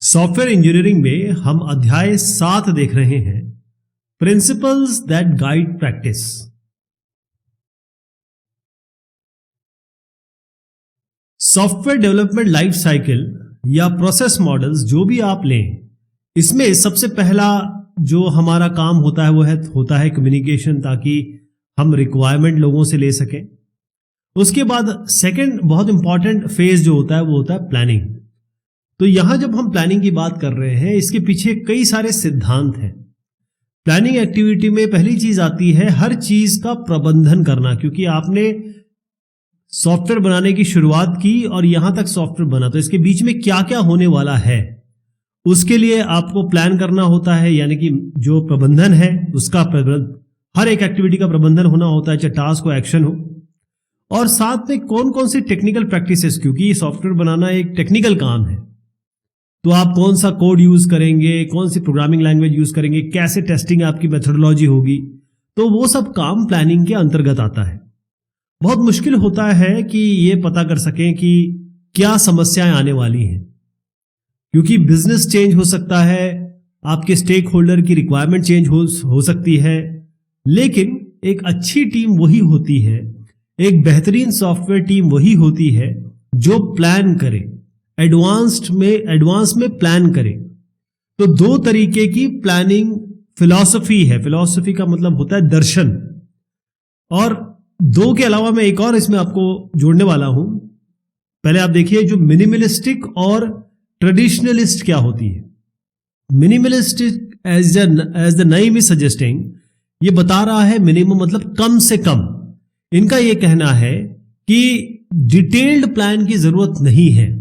Software engineering में हम अध्याय 7 देख रहे हैं, principles that guide practice. Software development life cycle या प्रोसेस मॉडल्स जो भी आप लें, इसमें सबसे पहला जो हमारा काम होता है वो होता है कम्युनिकेशन, ताकि हम रिक्वायरमेंट लोगों से ले सकें। उसके बाद सेकंड बहुत इंपॉर्टेंट फेज जो होता है वो होता है प्लानिंग। तो यहां जब हम प्लानिंग की बात कर रहे हैं, इसके पीछे कई सारे सिद्धांत हैं। प्लानिंग एक्टिविटी में पहली चीज आती है हर चीज का प्रबंधन करना, क्योंकि आपने सॉफ्टवेयर बनाने की शुरुआत की और यहां तक सॉफ्टवेयर बना, तो इसके बीच में क्या क्या होने वाला है उसके लिए आपको प्लान करना होता है। यानी कि जो प्रबंधन है उसका हर एक एक्टिविटी का प्रबंधन होना होता है, चाहे टास्क हो, एक्शन हो। और साथ में कौन कौन सी टेक्निकल प्रैक्टिसेस, क्योंकि सॉफ्टवेयर बनाना एक टेक्निकल काम है, तो आप कौन सा कोड यूज करेंगे, कौन सी प्रोग्रामिंग लैंग्वेज यूज करेंगे, कैसे टेस्टिंग आपकी मेथोडोलॉजी होगी, तो वो सब काम प्लानिंग के अंतर्गत आता है। बहुत मुश्किल होता है कि ये पता कर सकें कि क्या समस्याएं आने वाली हैं, क्योंकि बिजनेस चेंज हो सकता है, आपके स्टेक होल्डर की रिक्वायरमेंट चेंज हो सकती है। लेकिन एक अच्छी टीम वही होती है, एक बेहतरीन सॉफ्टवेयर टीम वही होती है जो प्लान करे, एडवांस में प्लान करे। तो दो तरीके की प्लानिंग फिलॉसफी है। फिलॉसफी का मतलब होता है दर्शन, और दो के अलावा मैं एक और इसमें आपको जोड़ने वाला हूं। पहले आप देखिए जो मिनिमलिस्टिक और ट्रेडिशनलिस्ट क्या होती है। Minimalistic as the name is suggesting, ये बता रहा है मिनिमम मतलब कम से कम। इनका यह कहना है कि डिटेल्ड प्लान की जरूरत नहीं है।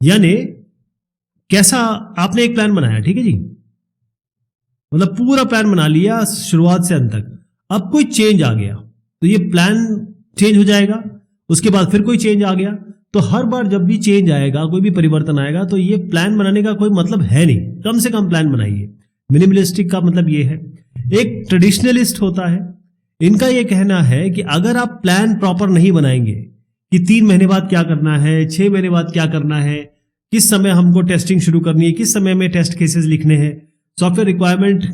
यानी कैसा, आपने एक प्लान बनाया, ठीक है जी, मतलब पूरा प्लान बना लिया शुरुआत से अंत तक, अब कोई चेंज आ गया तो ये प्लान चेंज हो जाएगा। उसके बाद फिर कोई चेंज आ गया, तो हर बार जब भी चेंज आएगा, कोई भी परिवर्तन आएगा, तो ये प्लान बनाने का कोई मतलब है नहीं। कम से कम प्लान बनाइए। मिनिमलिस्टिक का मतलब ये है। एक ट्रेडिशनलिस्ट होता है, इनका ये कहना है कि अगर आप प्लान प्रॉपर नहीं बनाएंगे कि 3 महीने बाद क्या करना है, 6 महीने बाद क्या करना है, किस समय हमको टेस्टिंग शुरू करनी है, किस समय में टेस्ट केसेस लिखने हैं, सॉफ्टवेयर रिक्वायरमेंट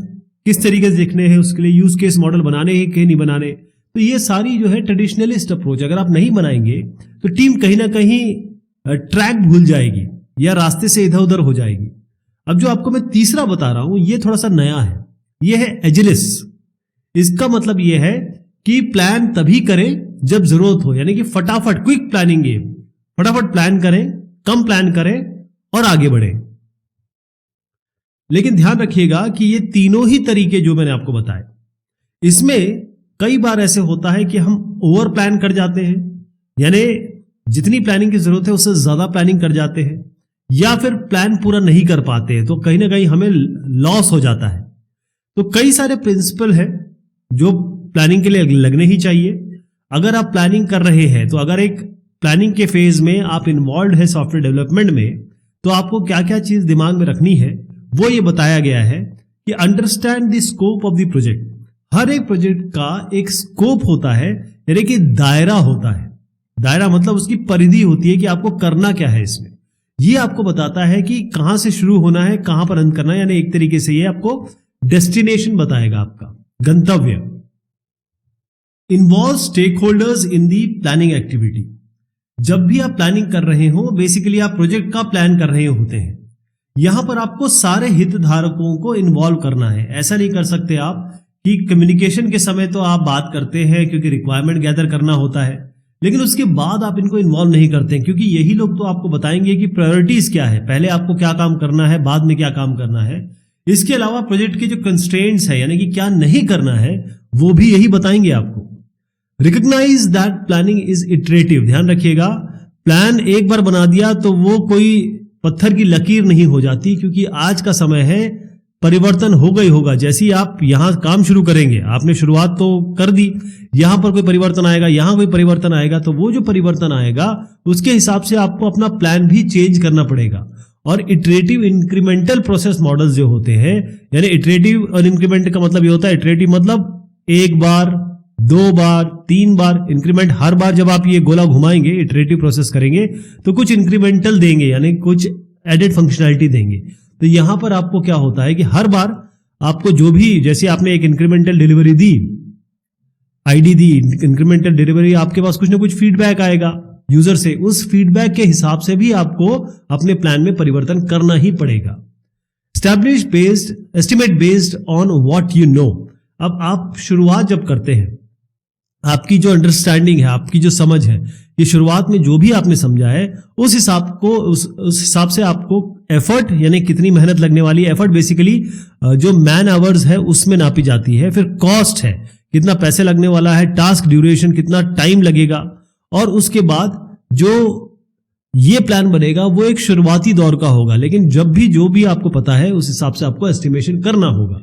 किस तरीके से लिखने हैं, उसके लिए यूज केस मॉडल बनाने हैं कि नहीं बनाने, तो ये सारी जो है ट्रेडिशनलिस्ट अप्रोच अगर आप नहीं बनाएंगे तो टीम कहीं ना कहीं ट्रैक भूल जाएगी या रास्ते से इधर उधर हो जाएगी। अब जो आपको मैं तीसरा बता रहा हूं ये थोड़ा सा नया है, ये है एजिलिस। इसका मतलब ये है कि प्लान तभी करें जब जरूरत हो, यानी कि फटाफट क्विक प्लानिंग है, फटाफट प्लान करें, कम प्लान करें और आगे बढ़ें। लेकिन ध्यान रखिएगा कि ये तीनों ही तरीके जो मैंने आपको बताए, इसमें कई बार ऐसे होता है कि हम ओवर प्लान कर जाते हैं, यानी जितनी प्लानिंग की जरूरत है उससे ज्यादा प्लानिंग कर जाते हैं, या फिर प्लान पूरा नहीं कर पाते हैं, तो कहीं ना कहीं हमें लॉस हो जाता है। तो कई सारे प्रिंसिपल हैं जो प्लानिंग के लिए लगने ही चाहिए। अगर आप प्लानिंग कर रहे हैं, तो अगर एक प्लानिंग के फेज में आप इन्वॉल्व है सॉफ्टवेयर डेवलपमेंट में, तो आपको क्या क्या चीज दिमाग में रखनी है वो ये बताया गया है कि understand the scope of the project. हर एक प्रोजेक्ट का एक स्कोप होता है, यानी कि दायरा होता है। दायरा मतलब उसकी परिधि होती है कि आपको करना क्या है इसमें। ये आपको बताता है कि कहां से शुरू होना है, कहां पर अंत करना है, यानी एक तरीके से ये आपको डेस्टिनेशन बताएगा, आपका गंतव्य। Involve stakeholders in the planning activity. जब भी आप प्लानिंग कर रहे हो, बेसिकली आप प्रोजेक्ट का प्लान कर रहे होते हैं, यहां पर आपको सारे हितधारकों को इन्वॉल्व करना है। ऐसा नहीं कर सकते आप कि कम्युनिकेशन के समय तो आप बात करते हैं क्योंकि रिक्वायरमेंट गैदर करना होता है, लेकिन उसके बाद आप इनको इन्वॉल्व नहीं करते हैं, क्योंकि यही लोग तो आपको बताएंगे कि प्रायोरिटीज क्या है, पहले आपको क्या काम करना है, बाद में क्या काम करना है। इसके अलावा प्रोजेक्ट के जो कंस्ट्रेंट्स है, यानी कि क्या नहीं करना है, वो भी यही बताएंगे आपको। Recognize that planning is iterative. ध्यान रखिएगा, प्लान एक बार बना दिया तो वो कोई पत्थर की लकीर नहीं हो जाती, क्योंकि आज का समय है, परिवर्तन होगा ही होगा। जैसे ही आप यहां काम शुरू करेंगे, आपने शुरुआत तो कर दी, यहां पर कोई परिवर्तन आएगा, यहां कोई परिवर्तन आएगा, तो वो जो परिवर्तन आएगा उसके हिसाब से आपको अपना प्लान भी चेंज करना पड़ेगा। और इटरेटिव इंक्रीमेंटल प्रोसेस मॉडल्स जो होते हैं, यानी इटरेटिव और इंक्रीमेंट का मतलब ये होता है, इटरेटिव मतलब एक बार, 2 बार, 3 बार इंक्रीमेंट। हर बार जब आप ये गोला घुमाएंगे, इटरेटिव प्रोसेस करेंगे, तो कुछ इंक्रीमेंटल देंगे, यानी कुछ एडेड फंक्शनैलिटी देंगे। तो यहां पर आपको क्या होता है कि हर बार आपको जो भी, जैसे आपने एक इंक्रीमेंटल डिलीवरी दी, आईडी दी, इंक्रीमेंटल डिलीवरी, आपके पास कुछ ना कुछ फीडबैक आएगा यूजर से, उस फीडबैक के हिसाब से भी आपको अपने प्लान में परिवर्तन करना ही पड़ेगा। Establish based estimate based on what you know. अब आप शुरुआत जब करते हैं, आपकी जो अंडरस्टैंडिंग है, आपकी जो समझ है, ये शुरुआत में जो भी आपने समझा है उस हिसाब से आपको एफर्ट, यानी कितनी मेहनत लगने वाली है, एफर्ट बेसिकली जो मैन आवर्स है उसमें नापी जाती है। फिर कॉस्ट है, कितना पैसे लगने वाला है, टास्क ड्यूरेशन, कितना टाइम लगेगा, और उसके बाद जो ये प्लान बनेगा वो एक शुरुआती दौर का होगा। लेकिन जब भी जो भी आपको पता है उस हिसाब से आपको एस्टिमेशन करना होगा।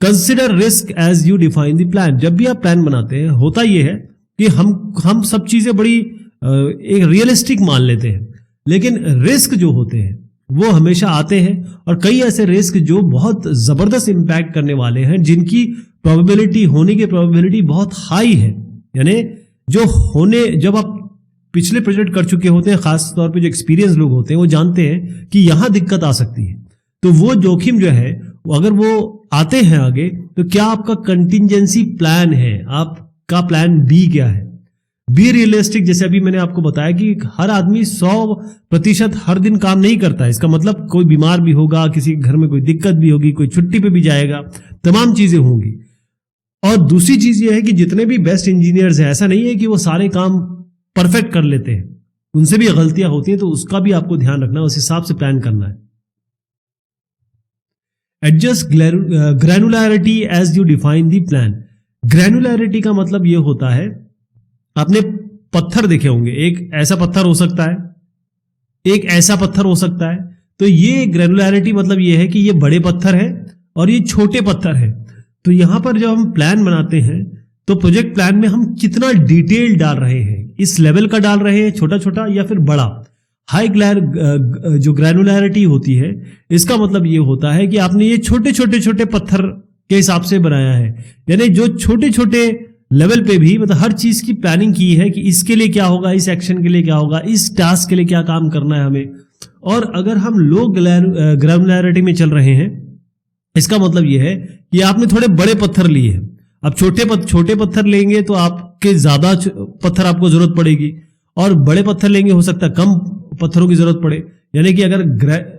Consider risk as you define the plan. जब भी आप प्लान बनाते हैं, होता यह है कि हम सब चीजें बड़ी एक रियलिस्टिक मान लेते हैं, लेकिन रिस्क जो होते हैं वो हमेशा आते हैं, और कई ऐसे रिस्क जो बहुत जबरदस्त इंपैक्ट करने वाले हैं, जिनकी प्रोबेबिलिटी होने की प्रोबेबिलिटी बहुत हाई है। यानी जब आप पिछले प्रोजेक्ट कर चुके होते हैं, खास तौर पे जो एक्सपीरियंस लोग होते हैं, वो जानते हैं कि यहां दिक्कत आ सकती है। तो वो जोखिम जो है, अगर वो आते हैं आगे, तो क्या आपका कंटिंजेंसी प्लान है, आपका प्लान बी क्या है। Be realistic. जैसे अभी मैंने आपको बताया कि हर आदमी 100% हर दिन काम नहीं करता है। इसका मतलब कोई बीमार भी होगा, किसी के घर में कोई दिक्कत भी होगी, कोई छुट्टी पे भी जाएगा, तमाम चीजें होंगी। और दूसरी चीज ये है कि जितने भी बेस्ट इंजीनियर्स हैं, ऐसा नहीं है कि वो सारे काम परफेक्ट कर लेते हैं, उनसे भी गलतियां होती हैं, तो उसका भी आपको ध्यान रखना है, उस हिसाब से प्लान करना है। Adjust granularity as you define the plan. Granularity का मतलब यह होता है, आपने पत्थर देखे होंगे, एक ऐसा पत्थर हो सकता है, एक ऐसा पत्थर हो सकता है। तो ये ग्रैनुलैरिटी मतलब ये है कि ये बड़े पत्थर है और ये छोटे पत्थर है। तो यहां पर जब हम प्लान बनाते हैं, तो प्रोजेक्ट प्लान में हम कितना डिटेल डाल रहे हैं, इस लेवल का डाल रहे हैं, छोटा छोटा या फिर बड़ा। हाई जो ग्रैनुलैरिटी होती है, इसका मतलब ये होता है कि आपने ये छोटे छोटे पत्थर के हिसाब से बनाया है, यानी जो छोटे छोटे लेवल पे भी मतलब हर चीज की प्लानिंग की है कि इसके लिए क्या होगा, इस एक्शन के लिए क्या होगा, इस टास्क के लिए क्या काम करना है हमें। और अगर हम लो ग्रैनुलैरिटी में चल रहे हैं, इसका मतलब यह है कि आपने थोड़े बड़े पत्थर लिए हैं। अब छोटे पत्थर लेंगे तो आपके ज्यादा पत्थर आपको जरूरत पड़ेगी, और बड़े पत्थर लेंगे हो सकता है कम पत्थरों की जरूरत पड़े। यानी कि अगर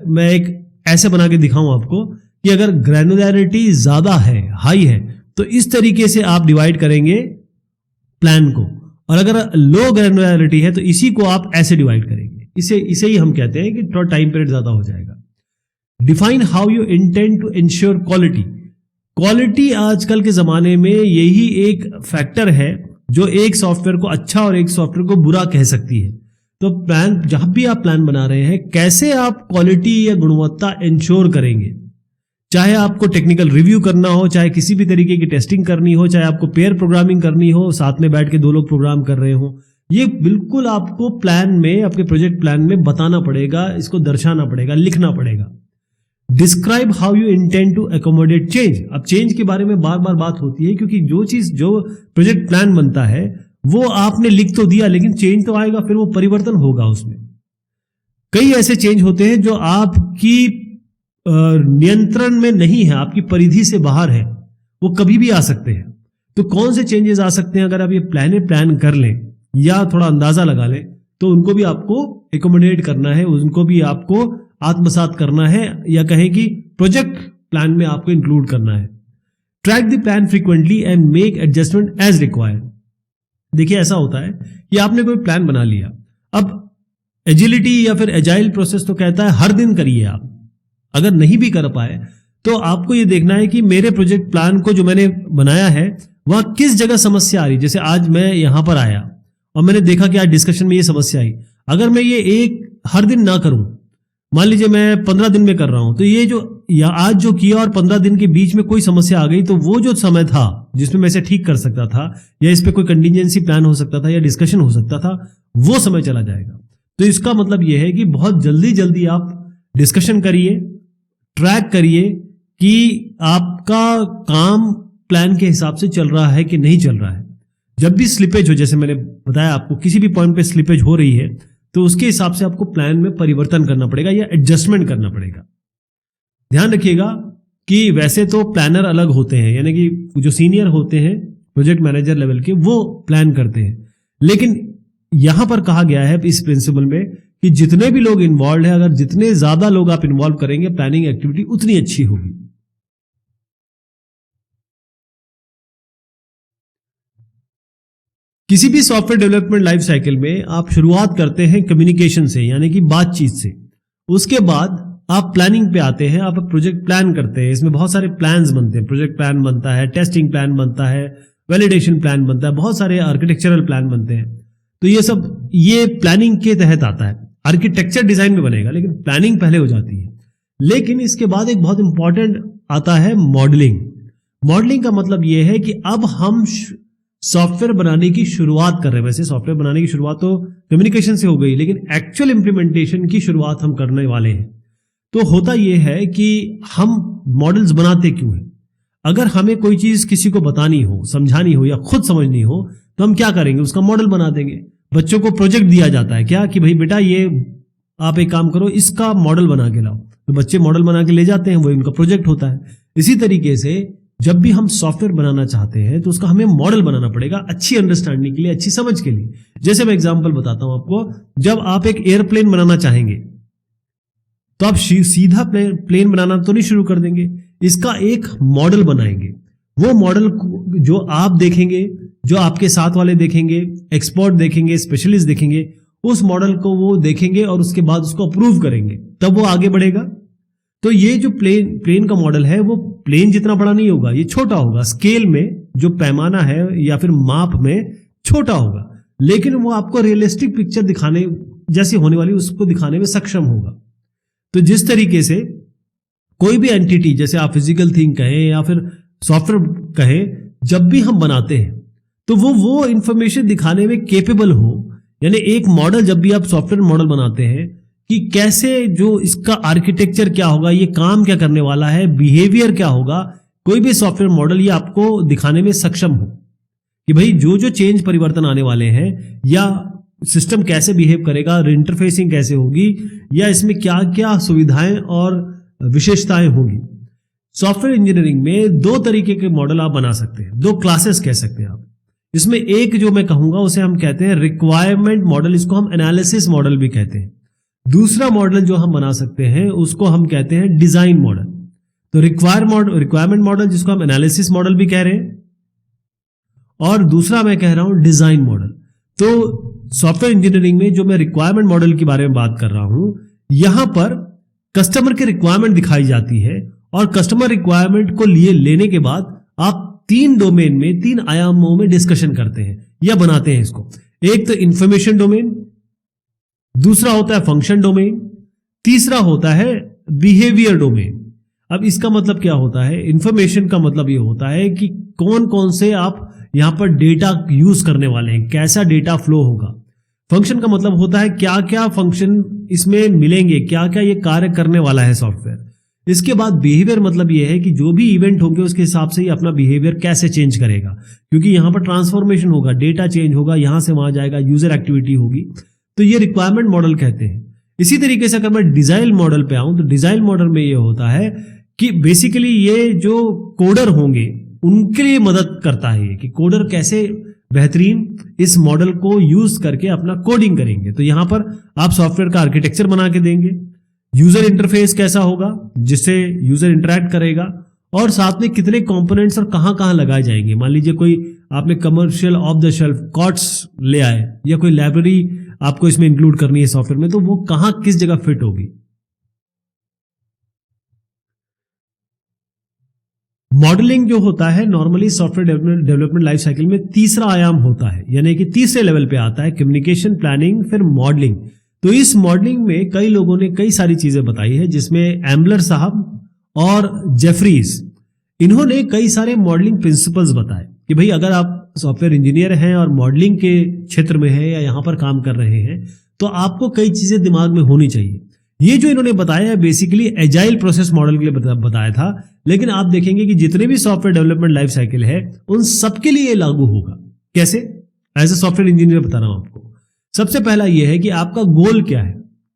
मैं एक ऐसे बना के दिखाऊं आपको कि अगर ग्रैनुलैरिटी ज्यादा है, हाई है, तो इस तरीके से आप डिवाइड करेंगे प्लान को, और अगर लो ग्रैनुलैरिटी है तो इसी को आप ऐसे डिवाइड करेंगे। इसे ही हम कहते हैं कि थोड़ा टाइम पीरियड ज्यादा हो जाएगा। Define how you intend to ensure quality. Quality आजकल के जमाने में यही एक फैक्टर है जो एक सॉफ्टवेयर को अच्छा और एक सॉफ्टवेयर को बुरा कह सकती है। तो प्लान, जहां भी आप प्लान बना रहे हैं, कैसे आप क्वालिटी या गुणवत्ता इंश्योर करेंगे, चाहे आपको टेक्निकल रिव्यू करना हो, चाहे किसी भी तरीके की टेस्टिंग करनी हो, चाहे आपको पेयर प्रोग्रामिंग करनी हो, साथ में बैठ के 2 लोग प्रोग्राम कर रहे हो, ये बिल्कुल आपको प्लान में, आपके प्रोजेक्ट प्लान में बताना पड़ेगा, इसको दर्शाना पड़ेगा, लिखना पड़ेगा। Describe how you intend to accommodate change. अब चेंज के बारे में बार बार बात होती है, क्योंकि जो प्रोजेक्ट प्लान बनता है वो आपने लिख तो दिया, लेकिन चेंज तो आएगा, फिर वो परिवर्तन होगा उसमें। कई ऐसे चेंज होते हैं जो आपकी नियंत्रण में नहीं है, आपकी परिधि से बाहर है, वो कभी भी आ सकते हैं। तो कौन से चेंजेस आ सकते हैं, अगर आप ये प्लान कर लें या थोड़ा अंदाजा लगा लें, तो उनको भी आपको एकोमोडेट करना है, उनको भी आपको आत्मसात करना है, या कहें कि प्रोजेक्ट प्लान में आपको इंक्लूड करना है। Track the plan frequently and make adjustment as required. देखिए, ऐसा होता है कि आपने कोई प्लान बना लिया, अब एजिलिटी या फिर एजाइल प्रोसेस तो कहता है हर दिन करिए आप। अगर नहीं भी कर पाए तो आपको ये देखना है कि मेरे प्रोजेक्ट प्लान को जो मैंने बनाया है वहां किस जगह समस्या आ रही। जैसे आज मैं यहां पर आया और मैंने देखा कि आज डिस्कशन में ये समस्या आई, अगर मैं ये हर दिन ना करूं, मान लीजिए मैं 15 दिन में कर रहा हूं, तो ये जो आज जो किया और 15 दिन के बीच में कोई समस्या आ गई, तो वो जो समय था जिसमें मैं इसे ठीक कर सकता था, या इस पे कोई कंटिजेंसी प्लान हो सकता था, या डिस्कशन हो सकता था, वो समय चला जाएगा। तो इसका मतलब यह है कि बहुत जल्दी आप डिस्कशन करिए, ट्रैक करिए कि आपका काम प्लान के हिसाब से चल रहा है कि नहीं चल रहा है। जब भी स्लिपेज हो, जैसे मैंने बताया आपको, किसी भी पॉइंट पे स्लिपेज हो रही है, तो उसके हिसाब से आपको प्लान में परिवर्तन करना पड़ेगा या एडजस्टमेंट करना पड़ेगा। ध्यान रखिएगा कि वैसे तो प्लानर अलग होते हैं, यानी कि जो सीनियर होते हैं प्रोजेक्ट मैनेजर लेवल के, वो प्लान करते हैं, लेकिन यहां पर कहा गया है इस प्रिंसिपल में कि जितने भी लोग इन्वॉल्व है, अगर जितने ज्यादा लोग आप इन्वॉल्व करेंगे प्लानिंग एक्टिविटी उतनी अच्छी होगी। किसी भी सॉफ्टवेयर डेवलपमेंट लाइफ साइकिल में आप शुरुआत करते हैं कम्युनिकेशन से, यानी कि बातचीत से। उसके बाद आप प्लानिंग पे आते हैं, आप प्रोजेक्ट प्लान करते हैं। इसमें बहुत सारे प्लान्स बनते हैं, प्रोजेक्ट प्लान बनता है, टेस्टिंग प्लान बनता है, वैलिडेशन प्लान बनता है, बहुत सारे आर्किटेक्चरल प्लान बनते हैं। तो ये सब ये प्लानिंग के तहत आता है। आर्किटेक्चर डिजाइन में बनेगा, लेकिन प्लानिंग पहले हो जाती है। लेकिन इसके बाद एक बहुत इंपॉर्टेंट आता है मॉडलिंग। मॉडलिंग का मतलब यह है कि अब हम सॉफ्टवेयर बनाने की शुरुआत कर रहे हैं। वैसे सॉफ्टवेयर बनाने की शुरुआत तो कम्युनिकेशन से हो गई, लेकिन एक्चुअल इंप्लीमेंटेशन की शुरुआत हम करने वाले हैं। तो होता यह है कि हम मॉडल्स बनाते क्यों हैं? अगर हमें कोई चीज किसी को बतानी हो, समझानी हो या खुद समझनी हो, तो हम क्या करेंगे? उसका मॉडल बना देंगे। बच्चों को प्रोजेक्ट दिया जाता है क्या कि भाई बेटा ये आप एक काम करो, इसका मॉडल बना के लाओ, तो बच्चे मॉडल बना के ले जाते हैं, वो इनका प्रोजेक्ट होता है। इसी तरीके से जब भी हम सॉफ्टवेयर बनाना चाहते हैं तो उसका हमें मॉडल बनाना पड़ेगा, अच्छी अंडरस्टैंडिंग के लिए, अच्छी समझ के लिए। जैसे मैं एग्जांपल बताता हूं आपको, जब आप एक एयरप्लेन बनाना चाहेंगे तो आप सीधा प्लेन बनाना तो नहीं शुरू कर देंगे, इसका एक मॉडल बनाएंगे। वो मॉडल जो आप देखेंगे, जो आपके साथ वाले देखेंगे, एक्सपर्ट देखेंगे, स्पेशलिस्ट देखेंगे, उस मॉडल को वो देखेंगे और उसके बाद उसको अप्रूव करेंगे, तब वो आगे बढ़ेगा। तो ये जो प्लेन का मॉडल है वो प्लेन जितना बड़ा नहीं होगा, ये छोटा होगा। स्केल में जो पैमाना है या फिर माप में छोटा होगा, लेकिन वो आपको रियलिस्टिक पिक्चर दिखाने जैसी होने वाली उसको दिखाने में सक्षम होगा। तो जिस तरीके से कोई भी एंटिटी, जैसे आप फिजिकल थिंग कहें या फिर सॉफ्टवेयर कहें, जब भी हम बनाते हैं तो वो इंफॉर्मेशन दिखाने में केपेबल हो। यानी एक मॉडल, जब भी आप सॉफ्टवेयर मॉडल बनाते हैं कि कैसे जो इसका आर्किटेक्चर क्या होगा, ये काम क्या करने वाला है, बिहेवियर क्या होगा, कोई भी सॉफ्टवेयर मॉडल ये आपको दिखाने में सक्षम हो कि भाई जो जो चेंज परिवर्तन आने वाले हैं, या सिस्टम कैसे बिहेव करेगा, इंटरफेसिंग कैसे होगी, या इसमें क्या क्या सुविधाएं और विशेषताएं होगी। सॉफ्टवेयर इंजीनियरिंग में दो तरीके के मॉडल आप बना सकते हैं, दो क्लासेस कह सकते हैं आप। इसमें एक जो मैं कहूंगा उसे हम कहते हैं रिक्वायरमेंट मॉडल, इसको हम एनालिसिस मॉडल भी कहते हैं। दूसरा मॉडल जो हम बना सकते हैं उसको हम कहते हैं डिजाइन मॉडल। तो रिक्वायरमेंट मॉडल जिसको हम एनालिसिस मॉडल भी कह रहे हैं, और दूसरा मैं कह रहा हूं डिजाइन मॉडल। तो सॉफ्टवेयर इंजीनियरिंग में जो मैं रिक्वायरमेंट मॉडल के बारे में बात कर रहा हूं, यहां पर कस्टमर की रिक्वायरमेंट दिखाई जाती है, और कस्टमर रिक्वायरमेंट को लेने के बाद आप 3 डोमेन में, 3 आयामों में डिस्कशन करते हैं या बनाते हैं इसको। एक तो इंफॉर्मेशन डोमेन, दूसरा होता है फंक्शन डोमेन, तीसरा होता है बिहेवियर डोमेन। अब इसका मतलब क्या होता है? इंफॉर्मेशन का मतलब ये होता है कि कौन कौन से आप यहां पर डेटा यूज करने वाले हैं, कैसा डेटा फ्लो होगा। फंक्शन का मतलब होता है क्या क्या फंक्शन इसमें मिलेंगे, क्या क्या ये कार्य करने वाला है सॉफ्टवेयर। इसके बाद बिहेवियर मतलब ये है कि जो भी इवेंट होंगे उसके हिसाब से ही अपना बिहेवियर कैसे चेंज करेगा, क्योंकि यहां पर ट्रांसफॉर्मेशन होगा, डेटा चेंज होगा, यहां से वहां जाएगा, यूजर एक्टिविटी होगी। तो ये रिक्वायरमेंट मॉडल कहते हैं। इसी तरीके से अगर मैं डिजाइन मॉडल पे आऊं, तो डिजाइन मॉडल में ये होता है कि बेसिकली ये जो कोडर होंगे उनके लिए मदद करता है कि कोडर कैसे बेहतरीन इस मॉडल को यूज करके अपना कोडिंग करेंगे। तो यहां पर आप सॉफ्टवेयर का आर्किटेक्चर बना के देंगे, यूजर इंटरफेस कैसा होगा जिससे यूजर इंटरैक्ट करेगा, और साथ में कितने कंपोनेंट्स और कहां कहां लगाए जाएंगे। मान लीजिए कोई आपने commercial off the shelf cords ले आए, या कोई लाइब्रेरी आपको इसमें इंक्लूड करनी है सॉफ्टवेयर में, तो वो कहां किस जगह फिट होगी। मॉडलिंग जो होता है normally software development life cycle में तीसरा आयाम होता है, यानी कि तीसरे लेवल पे आता है कम्युनिकेशन, प्लानिंग, फिर मॉडलिंग। तो इस मॉडलिंग में कई लोगों ने कई सारी चीजें बताई है, जिसमें एम्बलर साहब और जेफरीज, इन्होंने कई सारे मॉडलिंग प्रिंसिपल्स बताए कि भाई अगर आप सॉफ्टवेयर इंजीनियर हैं और मॉडलिंग के क्षेत्र में हैं या यहां पर काम कर रहे हैं, तो आपको कई चीजें दिमाग में होनी चाहिए। ये जो इन्होंने बताया है बेसिकली एजाइल प्रोसेस मॉडल के लिए बताया था, लेकिन आप देखेंगे कि जितने भी सॉफ्टवेयर डेवलपमेंट लाइफ साइकिल है उन सबके लिए लागू होगा। कैसे? एज ए सॉफ्टवेयर इंजीनियर बता रहा हूं आपको। सबसे पहला यह है कि आपका गोल क्या है।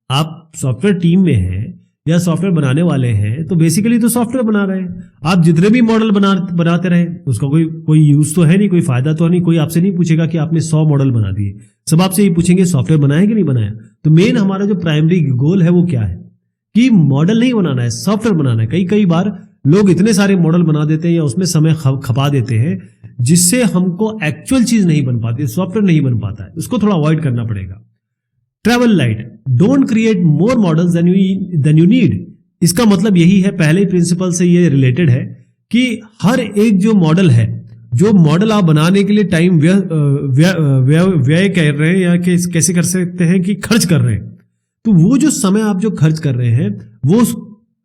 आप सॉफ्टवेयर टीम में हैं या सॉफ्टवेयर बनाने वाले हैं, तो बेसिकली तो सॉफ्टवेयर बना रहे हैं। आप जितने भी मॉडल बनाते रहे, उसका कोई यूज तो है नहीं, कोई फायदा तो है नहीं। कोई आपसे नहीं पूछेगा कि आपने 100 मॉडल बना दिए, सब आपसे ये पूछेंगे सॉफ्टवेयर बनाया कि नहीं बनाया। तो मेन हमारा जो प्राइमरी गोल है वो क्या है कि मॉडल नहीं बनाना है, सॉफ्टवेयर बनाना है। कई बार लोग इतने सारे मॉडल बना देते हैं या उसमें समय खपा देते हैं जिससे हमको एक्चुअल चीज नहीं बन पाती, सॉफ्टवेयर नहीं बन पाता है। उसको थोड़ा अवॉइड करना पड़ेगा। Travel light, don't create more models than you need. इसका मतलब यही है, पहले प्रिंसिपल से ये रिलेटेड है कि हर एक जो मॉडल है, जो मॉडल आप बनाने के लिए टाइम व्यय कर रहे हैं या कैसे कर सकते हैं कि खर्च कर रहे हैं, तो वो जो समय आप जो खर्च कर रहे हैं वो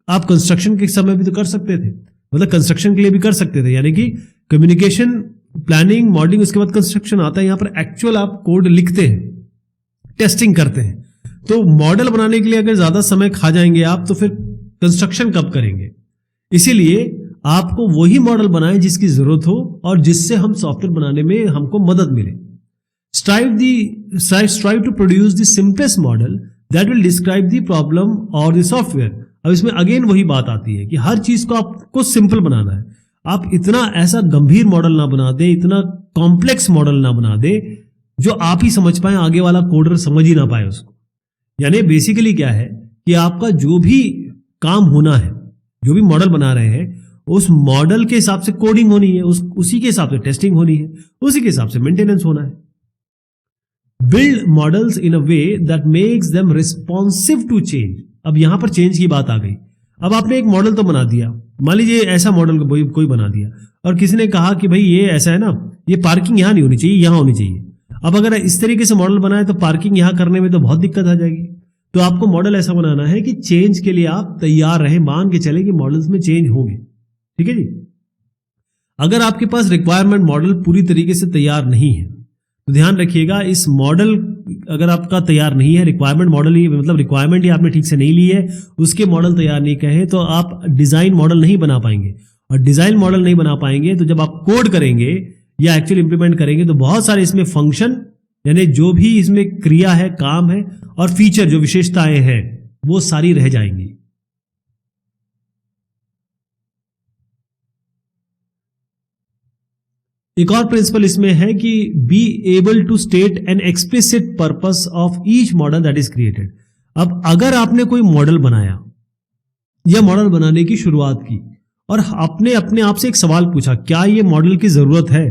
आप कंस्ट्रक्शन के समय भी तो कर सकते थे, मतलब कंस्ट्रक्शन के लिए भी कर सकते थे। यानी कि कम्युनिकेशन, प्लानिंग, मॉडलिंग, उसके बाद कंस्ट्रक्शन आता है। यहाँ पर एक्चुअल आप कोड लिखते हैं, टेस्टिंग करते हैं। तो मॉडल बनाने के लिए अगर ज्यादा समय खा जाएंगे आप, तो फिर कंस्ट्रक्शन कब करेंगे। इसीलिए आपको वही मॉडल बनाएं जिसकी जरूरत हो और जिससे हम सॉफ्टवेयर बनाने में हमको मदद मिले। Strive to produce the simplest model that will describe the problem और द सॉफ्टवेयर। अब इसमें अगेन वही बात आती है कि हर चीज को आपको सिंपल बनाना है। आप इतना ऐसा गंभीर मॉडल ना बना दे, इतना कॉम्प्लेक्स मॉडल ना बना दे जो आप ही समझ पाए, आगे वाला कोडर समझ ही ना पाए उसको। यानी बेसिकली क्या है कि आपका जो भी काम होना है, जो भी मॉडल बना रहे हैं, उस मॉडल के हिसाब से कोडिंग होनी है, उसी के हिसाब से टेस्टिंग होनी है, उसी के हिसाब से मेंटेनेंस होना है। Build models in a way that makes them responsive to change. अब यहां पर चेंज की बात आ गई। अब आपने एक मॉडल तो बना दिया, मान लीजिए ऐसा मॉडल कोई बना दिया और किसी ने कहा कि भाई ये ऐसा है ना, ये पार्किंग यहां नहीं होनी चाहिए, यहां होनी चाहिए। अब अगर इस तरीके से मॉडल बनाए तो पार्किंग यहां करने में तो बहुत दिक्कत आ जाएगी। तो आपको मॉडल ऐसा बनाना है कि चेंज के लिए आप तैयार रहे, मान के चले कि मॉडल्स में चेंज होंगे। ठीक है जी। अगर आपके पास रिक्वायरमेंट मॉडल पूरी तरीके से तैयार नहीं है तो ध्यान रखिएगा, इस मॉडल अगर आपका तैयार नहीं है, रिक्वायरमेंट मॉडल ही मतलब रिक्वायरमेंट ही आपने ठीक से नहीं ली है, उसके मॉडल तैयार नहीं कहे, तो आप डिजाइन मॉडल नहीं बना पाएंगे। और डिजाइन मॉडल नहीं बना पाएंगे तो जब आप कोड करेंगे या एक्चुअली इंप्लीमेंट करेंगे तो बहुत सारे इसमें फंक्शन, यानी जो भी इसमें क्रिया है, काम है और फीचर जो विशेषताएं हैं वो सारी रह जाएंगी। एक और प्रिंसिपल इसमें है कि be able to state an explicit purpose of each model that is created. अब अगर आपने कोई मॉडल बनाया या मॉडल बनाने की शुरुआत की और आपने अपने आप से एक सवाल पूछा, क्या ये मॉडल की जरूरत है?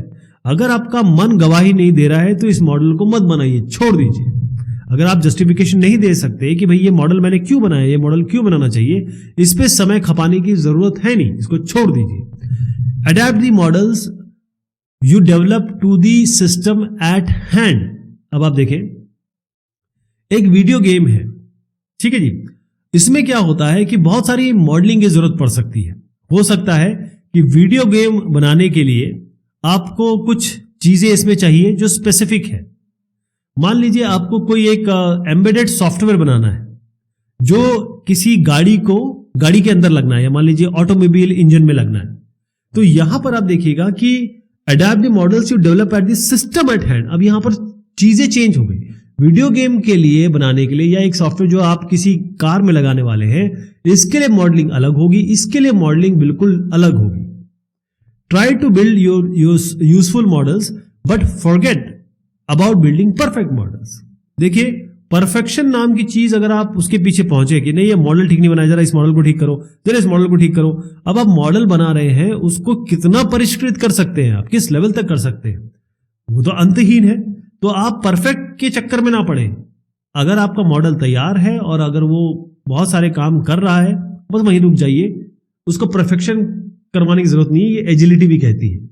अगर आपका मन गवाही नहीं दे रहा है तो इस मॉडल को मत बनाइए, छोड़ दीजिए। अगर आप जस्टिफिकेशन नहीं दे सकते कि भाई ये मॉडल मैंने क्यों बनाया, ये मॉडल क्यों बनाना चाहिए, इस पे समय खपाने की जरूरत है नहीं, इसको छोड़ दीजिए। Adapt the models you develop to the system at hand. अब आप देखें, एक वीडियो गेम है, ठीक है जी। इसमें क्या होता है कि बहुत सारी मॉडलिंग की जरूरत पड़ सकती है। हो सकता है कि वीडियो गेम बनाने के लिए आपको कुछ चीजें इसमें चाहिए जो स्पेसिफिक है। मान लीजिए आपको कोई एक एम्बेडेड सॉफ्टवेयर बनाना है जो किसी गाड़ी के अंदर लगना है, या मान लीजिए ऑटोमोबाइल इंजन में लगना है। तो यहां पर आप देखिएगा कि adapt the models you develop at the system at hand. अब यहां पर चीजें चेंज हो गई। वीडियो गेम के लिए बनाने के लिए या एक सॉफ्टवेयर जो आप किसी कार में लगाने वाले हैं, इसके लिए मॉडलिंग अलग होगी, इसके लिए मॉडलिंग बिल्कुल अलग होगी। Try to build your useful models but forget about building perfect models. देखिए, परफेक्शन नाम की चीज अगर आप उसके पीछे पहुंचे कि नहीं ये मॉडल ठीक नहीं बनाया, जरा इस मॉडल को ठीक करो, जरा इस मॉडल को ठीक करो। अब आप मॉडल बना रहे हैं, उसको कितना परिष्कृत कर सकते हैं आप, किस लेवल तक कर सकते हैं, वो तो अंतहीन है। तो आप परफेक्ट के चक्कर में ना पड़े। अगर आपका मॉडल तैयार है और अगर वो बहुत सारे काम कर रहा है, बस वहीं रुक जाइए, उसको परफेक्शन करवाने की जरूरत नहीं है। ये एजिलिटी भी कहती है।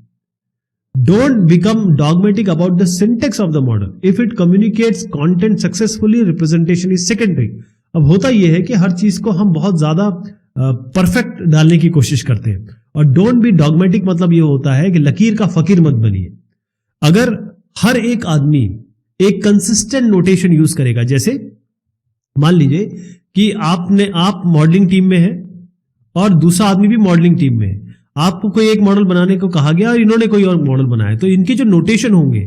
Don't become dogmatic about the syntax of the model. If it communicates content successfully, representation is secondary. अब होता यह है कि हर चीज को हम बहुत ज्यादा परफेक्ट डालने की कोशिश करते हैं। और डोंट बी डॉगमेटिक मतलब यह होता है कि लकीर का फकीर मत बनिए। अगर हर एक आदमी एक कंसिस्टेंट नोटेशन यूज करेगा, जैसे मान लीजिए कि आप मॉडलिंग टीम में है और दूसरा आदमी भी मॉडलिंग टीम में है, आपको कोई एक मॉडल बनाने को कहा गया और इन्होंने कोई और मॉडल बनाया, तो इनके जो नोटेशन होंगे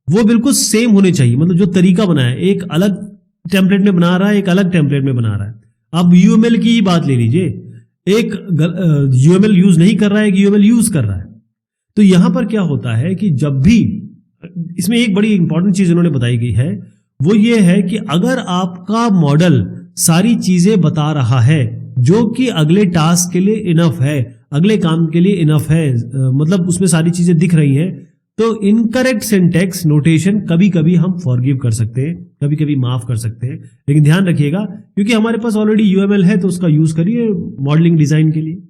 वो बिल्कुल सेम होने चाहिए। मतलब जो तरीका बनाया है, एक अलग टेम्पलेट में बना रहा है, एक अलग टेम्पलेट में बना रहा है। अब यूएमएल की ही बात ले लीजिए, एक यूएमएल यूज नहीं कर रहा है, एक यूएमएल यूज कर रहा है। तो यहां पर क्या होता है कि जब भी, इसमें एक बड़ी इंपॉर्टेंट चीज इन्होंने बताई गई है, वो ये है कि अगर आपका मॉडल सारी चीजें बता रहा है जो कि अगले टास्क के लिए इनफ है, अगले काम के लिए इनफ है, मतलब उसमें सारी चीजें दिख रही हैं, तो इनकरेक्ट सिंटैक्स नोटेशन कभी कभी हम फॉरगिव कर सकते हैं, कभी कभी माफ कर सकते हैं। लेकिन ध्यान रखिएगा, क्योंकि हमारे पास ऑलरेडी यूएमएल है तो उसका यूज करिए मॉडलिंग डिजाइन के लिए।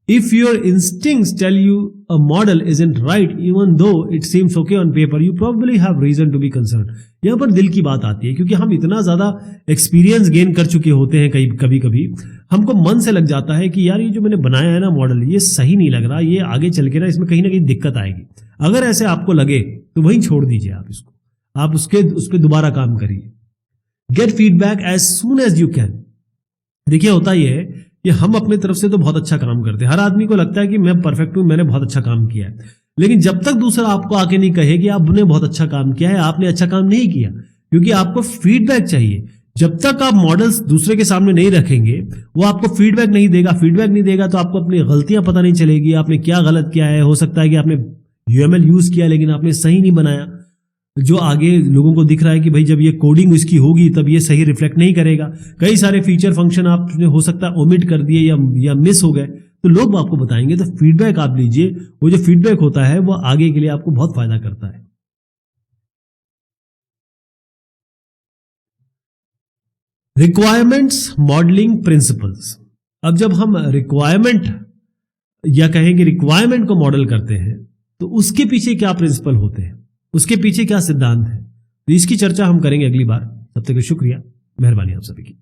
If your instincts tell you a model isn't right, even though it seems okay on paper, you probably have reason to be concerned. यहाँ पर दिल की बात आती है, क्योंकि हम इतना ज्यादा एक्सपीरियंस गेन कर चुके होते हैं, कभी कभी हमको मन से लग जाता है कि यार ये जो मैंने बनाया है ना मॉडल, ये सही नहीं लग रहा, ये आगे चल के ना इसमें कहीं ना कहीं दिक्कत आएगी। अगर ऐसे आपको लगे तो वहीं छोड़ दीजिए आप इसको, आप उस पर दोबारा काम करिए। Get feedback as soon as you can. देखिए होता यह है कि हम अपने तरफ से तो बहुत अच्छा काम करते हैं, हर आदमी को लगता है कि मैं परफेक्ट हूं, मैंने बहुत अच्छा काम किया है। लेकिन जब तक दूसरा आपको आके नहीं कहे कि आपने बहुत अच्छा काम किया है, आपने अच्छा काम नहीं किया, क्योंकि आपको फीडबैक चाहिए। जब तक आप मॉडल्स दूसरे के सामने नहीं रखेंगे, वो आपको फीडबैक नहीं देगा। फीडबैक नहीं देगा तो आपको अपनी गलतियां पता नहीं चलेगी, आपने क्या गलत किया है। हो सकता है कि आपने यूएमएल यूज किया लेकिन आपने सही नहीं बनाया, जो आगे लोगों को दिख रहा है कि भाई जब ये कोडिंग इसकी होगी तब ये सही रिफ्लेक्ट नहीं करेगा। कई सारे फीचर फंक्शन आपने हो सकता है ओमिट कर दिए या मिस हो गए, तो लोग आपको बताएंगे। तो फीडबैक आप लीजिए, वो जो फीडबैक होता है वो आगे के लिए आपको बहुत फायदा करता है। Requirements modelling principles. अब जब हम रिक्वायरमेंट या कहेंगे रिक्वायरमेंट को मॉडल करते हैं तो उसके पीछे क्या प्रिंसिपल होते हैं, उसके पीछे क्या सिद्धांत है, तो इसकी चर्चा हम करेंगे अगली बार। तब तक शुक्रिया, मेहरबानी आप सभी की।